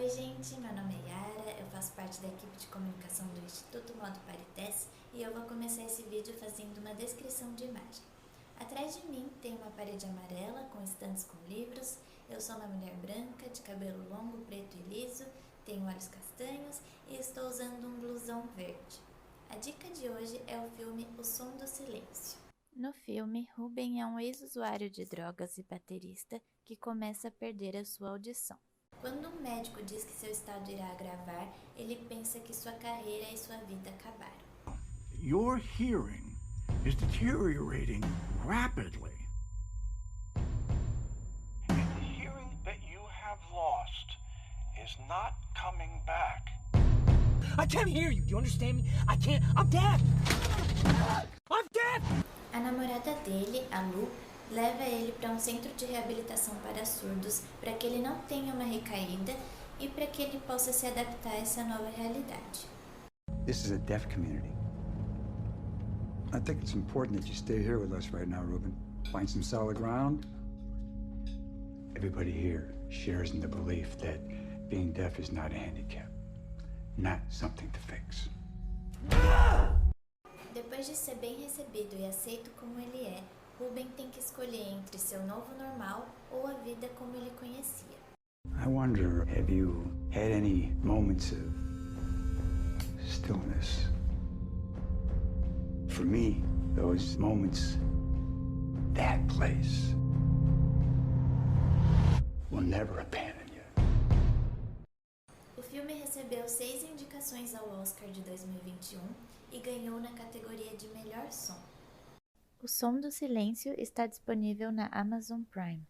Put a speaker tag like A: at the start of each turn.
A: Oi gente, meu nome é Yara, eu faço parte da equipe de comunicação do Instituto Modo Parités e eu vou começar esse vídeo fazendo uma descrição de imagem. Atrás de mim tem uma parede amarela com estantes com livros, eu sou uma mulher branca, de cabelo longo, preto e liso, tenho olhos castanhos e estou usando um blusão verde. A dica de hoje é o filme O Som do Silêncio. No filme, Ruben é um ex-usuário de drogas e baterista que começa a perder a sua audição. Quando um médico diz que seu estado irá agravar, ele pensa que sua carreira e sua vida acabaram.
B: Your hearing is deteriorating rapidly.
C: And the hearing that you have lost is not coming back.
D: I can't hear you. Do you understand me? I can't. I'm deaf. I'm deaf.
A: A namorada dele, a Lu, leva ele para um centro de reabilitação para surdos para que ele não tenha uma recaída e para que ele possa se adaptar a essa nova realidade.
E: This is a deaf community. I think it's important that you stay here with us right now, Ruben. Find some solid ground. Everybody here shares in the belief that being deaf is not a handicap, not something to fix.
A: Depois de ser bem recebido e aceito como ele é, Ruben tem que escolher entre seu novo normal ou a vida como ele conhecia.
E: I wonder, have you had any moments of stillness? For me, those moments, that place, will never abandon you.
A: O filme recebeu 6 indicações ao Oscar de 2021 e ganhou na categoria de melhor som. O Som do Silêncio está disponível na Amazon Prime.